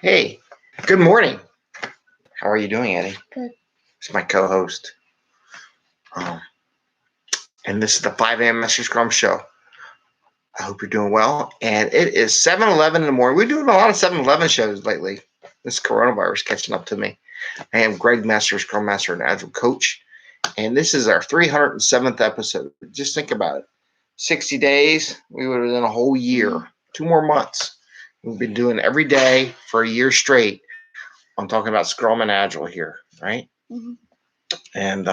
Hey, good morning. How are you doing, Eddie? Good. It's my co-host. And this is the 5am Mester Scrum Show. I hope you're doing well. And it is 7:11 in the morning. We're doing a lot of 7:11 shows lately. This coronavirus catching up to me. I am Greg Mester, Scrum Master and Agile Coach. And this is our 307th episode. Just think about it. 60 days, we would have done a whole year. 2 more months. We've been doing every day for a year straight. I'm talking about Scrum and Agile here, right? Mm-hmm. And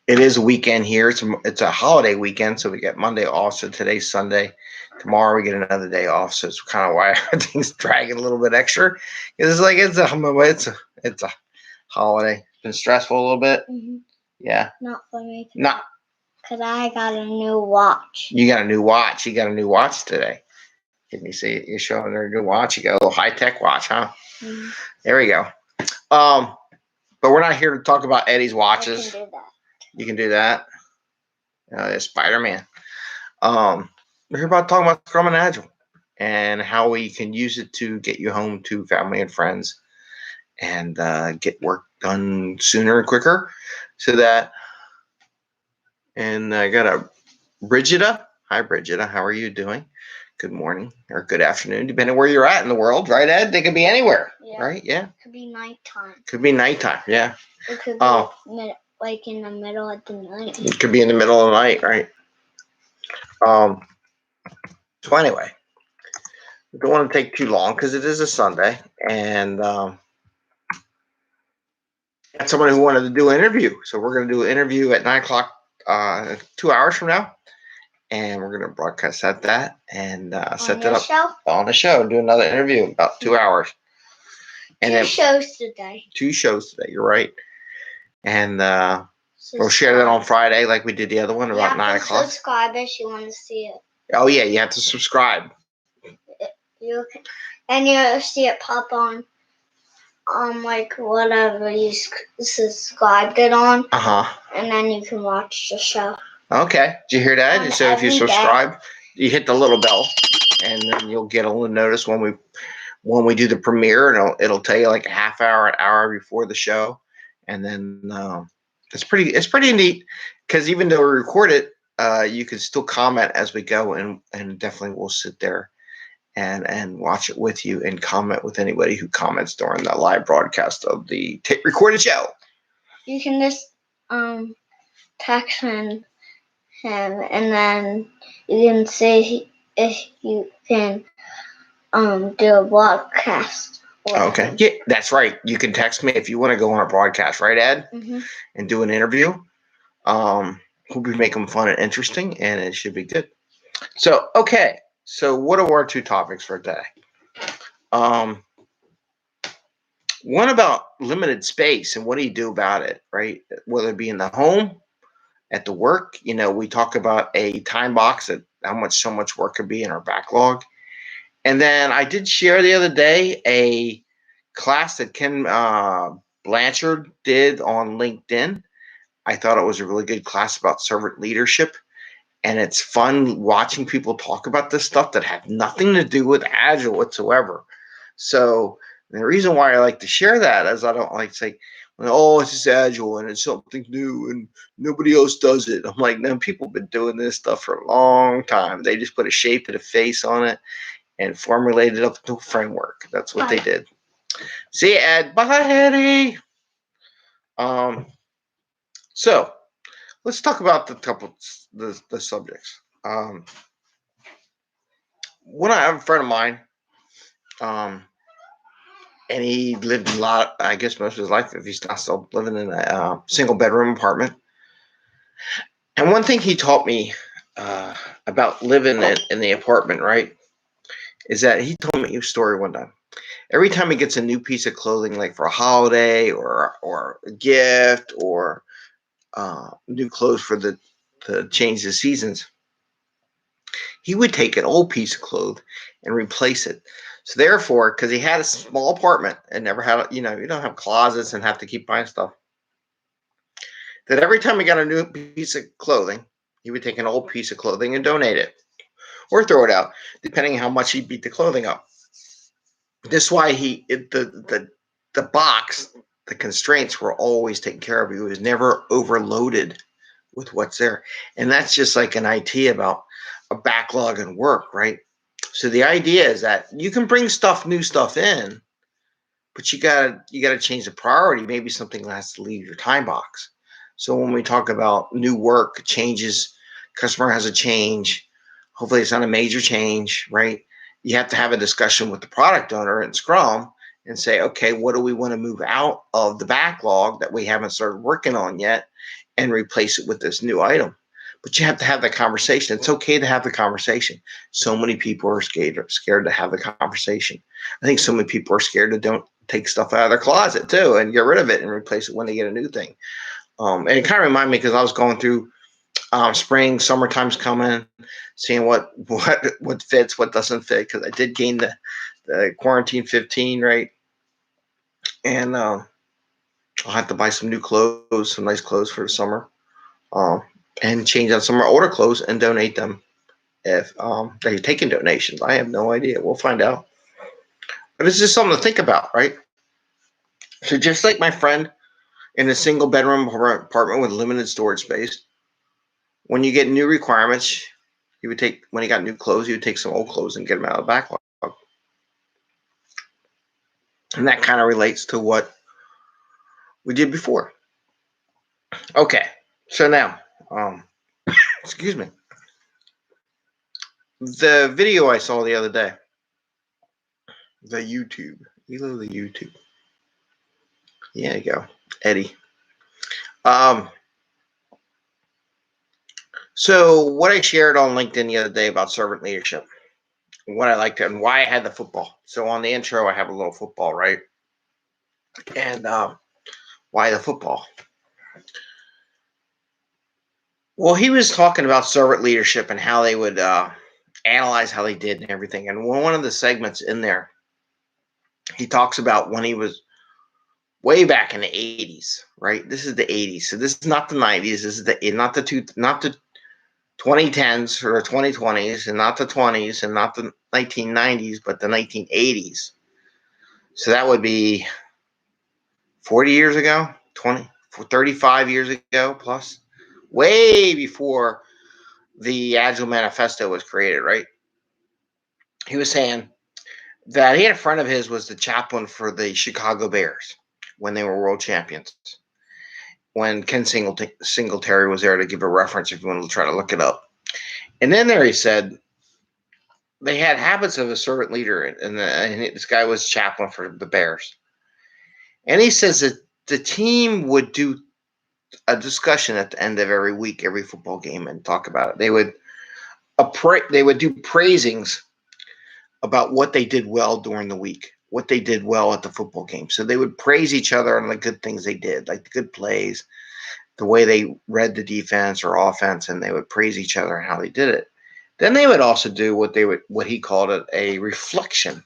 it is a weekend here. It's a holiday weekend, so we get Monday off. So today's Sunday. Tomorrow we get another day off. So it's kind of why everything's dragging a little bit extra. Because it's a holiday. It's been stressful a little bit. Mm-hmm. Yeah. Not for me. Not. Because I got a new watch. You got a new watch. You got a new watch today. Can you see it? You're showing her a new watch. You got a little high-tech watch, huh? Mm-hmm. There we go. But we're not here to talk about Eddie's watches. I can do that. You can do that. Spider-Man. We're here about talking about Scrum and Agile and how we can use it to get you home to family and friends and get work done sooner and quicker. So that, and I got a Brigida. Hi, Brigida. How are you doing? Good morning or good afternoon, depending where you're at in the world, right, Ed? They could be anywhere, right? Yeah. It could be nighttime. Could be nighttime, yeah. It could be like in the middle of the night. It could be in the middle of the night, right? So anyway, we don't want to take too long because it is a Sunday, and got someone who wanted to do an interview. So we're going to do an interview at 9 o'clock, 2 hours from now. And we're going to broadcast that and set that up on the show and do another interview in about 2 hours. And Two shows today. 2 shows today, you're right. And we'll share that on Friday like we did the other one about 9 o'clock. Subscribe if you want to see it. Oh, yeah, you have to subscribe. And you'll see it pop on like whatever you subscribed it on. Uh-huh. And then you can watch the show. Okay. Did you hear that? So if you subscribe, you hit the little bell, and then you'll get a little notice when we do the premiere, and it'll tell you like a half hour, an hour before the show, and then it's pretty neat because even though we record it, you can still comment as we go, and definitely we'll sit there and watch it with you and comment with anybody who comments during the live broadcast of the recorded show. You can just text him, and then you can see if you can do a broadcast. Okay. Yeah, that's right. You can text me if you want to go on a broadcast, right, Ed? Mm-hmm. And do an interview. We'll be making fun and interesting, and it should be good. So, okay. So what are our 2 topics for today? One about limited space and what do you do about it, right? Whether it be in the home, at the work, we talk about a time box at how so much work could be in our backlog. And then I did share the other day a class that Ken Blanchard did on LinkedIn. I thought it was a really good class about servant leadership. And it's fun watching people talk about this stuff that have nothing to do with Agile whatsoever. So the reason why I like to share that is I don't like to say, oh, it's just Agile and it's something new and nobody else does it. I'm like, no, people have been doing this stuff for a long time. They just put a shape and a face on it and formulated it up into a framework. That's what they did. See you, Ed. Bye, Eddie. So let's talk about the subjects. When I have a friend of mine, and he lived a lot, I guess most of his life, if he's not still living in a single bedroom apartment. And one thing he taught me about living in the apartment, right, is that he told me a story one time. Every time he gets a new piece of clothing, like for a holiday or a gift or new clothes for the change the seasons, he would take an old piece of clothing and replace it. So therefore, because he had a small apartment and never had, you don't have closets and have to keep buying stuff, that every time he got a new piece of clothing, he would take an old piece of clothing and donate it. or throw it out, depending on how much he beat the clothing up. This is why the box, the constraints were always taken care of. He was never overloaded with what's there. And that's just like an IT about a backlog and work, right? So the idea is that you can bring new stuff in, but you gotta change the priority. Maybe something has to leave your time box. So when we talk about new work changes, customer has a change. Hopefully it's not a major change, right? You have to have a discussion with the product owner in Scrum and say, okay, what do we want to move out of the backlog that we haven't started working on yet and replace it with this new item? But you have to have that conversation. It's okay to have the conversation. So many people are scared to have the conversation. I think so many people are scared to don't take stuff out of their closet too and get rid of it and replace it when they get a new thing. And it kind of reminded me because I was going through spring, summertime's coming, seeing what fits, what doesn't fit. Because I did gain the quarantine 15, right? And I'll have to buy some new clothes, some nice clothes for the summer, and change out some of my older clothes and donate them if they're taking donations. I have no idea. We'll find out. But it's just something to think about, right? So just like my friend in a single bedroom apartment with limited storage space, when you get new requirements, when he got new clothes, he would take some old clothes and get them out of the backlog. And that kind of relates to what we did before. Okay, so now, excuse me. The video I saw the other day, the YouTube. You love the YouTube. Yeah, you go, Eddie. So what I shared on LinkedIn the other day about servant leadership, what I liked and why I had the football. So on the intro, I have a little football, right? And why the football? Well, he was talking about servant leadership and how they would analyze how they did and everything. And one of the segments in there, he talks about when he was way back in the 80s, right? This is the 80s. So this is not the 90s. This is not the 2010s or 2020s, and not the 20s, and not the 1990s, but the 1980s. So that would be 40 years ago, 35 years ago plus, way before the Agile Manifesto was created, right? He was saying that he had a friend of his was the chaplain for the Chicago Bears when they were world champions. When Ken Singletary was there to give a reference if you want to try to look it up. And then there he said they had habits of a servant leader, and this guy was chaplain for the Bears. And he says that the team would do a discussion at the end of every week, every football game, and talk about it. They would do praisings about what they did well during the week, what they did well at the football game. So they would praise each other on the good things they did, like the good plays, the way they read the defense or offense, and they would praise each other and how they did it. Then they would also do what he called it a reflection.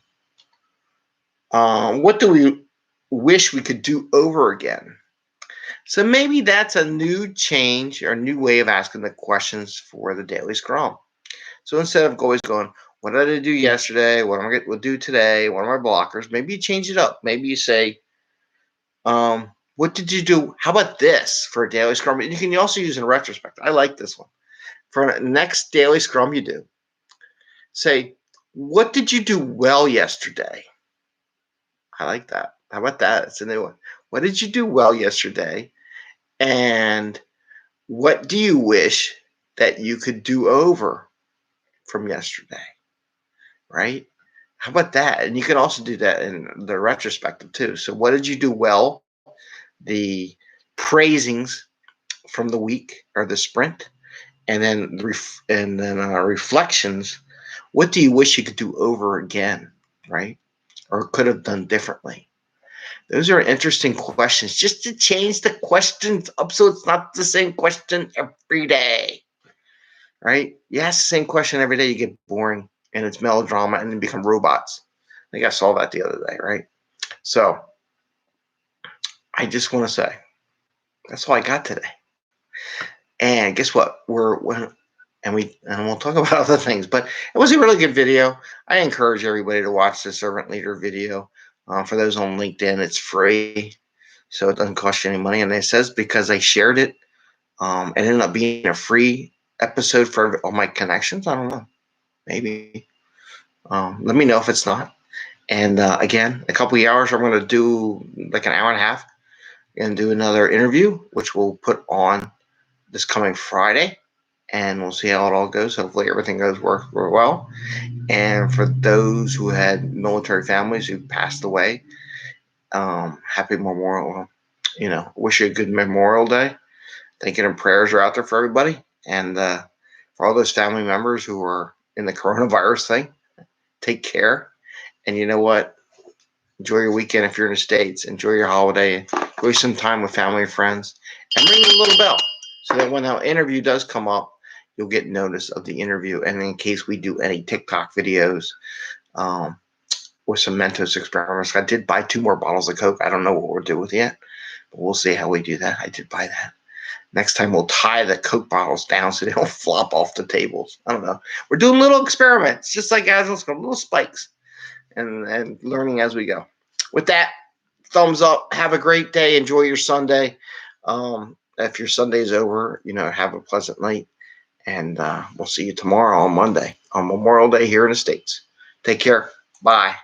What do we wish we could do over again? So maybe that's a new change or a new way of asking the questions for the daily Scrum. So instead of always going, what did I do yesterday? What am I going to do today? What are my blockers? Maybe you change it up. Maybe you say, what did you do? How about this for a daily Scrum? You can also use in retrospect. I like this one. For the next daily Scrum you do, say, what did you do well yesterday? I like that. How about that? It's a new one. What did you do well yesterday? And what do you wish that you could do over from yesterday? Right? How about that? And you can also do that in the retrospective too. So what did you do well? The praisings from the week or the sprint, and then reflections. What do you wish you could do over again, right? Or could have done differently? Those are interesting questions, just to change the questions up so it's not the same question every day, right? You ask the same question every day, you get boring, and it's melodrama, and you become robots. I think I saw that the other day, right? So I just want to say that's all I got today. And guess what? and we'll talk about other things. But it was a really good video. I encourage everybody to watch the servant leader video. For those on LinkedIn, it's free, so it doesn't cost you any money. And it says because I shared it, it ended up being a free episode for all my connections. I don't know, maybe. Let me know if it's not. And again, a couple of hours, I'm going to do like an hour and a half and do another interview, which we'll put on this coming Friday. And we'll see how it all goes. Hopefully everything goes well. And for those who had military families who passed away, happy Memorial. Wish you a good Memorial Day. Thinking and prayers are out there for everybody. And for all those family members who are in the coronavirus thing, take care. And you know what? Enjoy your weekend if you're in the States. Enjoy your holiday. Enjoy some time with family and friends. And ring the little bell so that when our interview does come up, you'll get notice of the interview. And in case we do any TikTok videos with some Mentos experiments, I did buy 2 more bottles of Coke. I don't know what we'll do with it yet, but we'll see how we do that. I did buy that. Next time we'll tie the Coke bottles down so they don't flop off the tables. I don't know. We're doing little experiments, just like Agile Scrum, little spikes, and learning as we go. With that, thumbs up. Have a great day. Enjoy your Sunday. If your Sunday is over, have a pleasant night. And we'll see you tomorrow on Monday, on Memorial Day here in the States. Take care. Bye.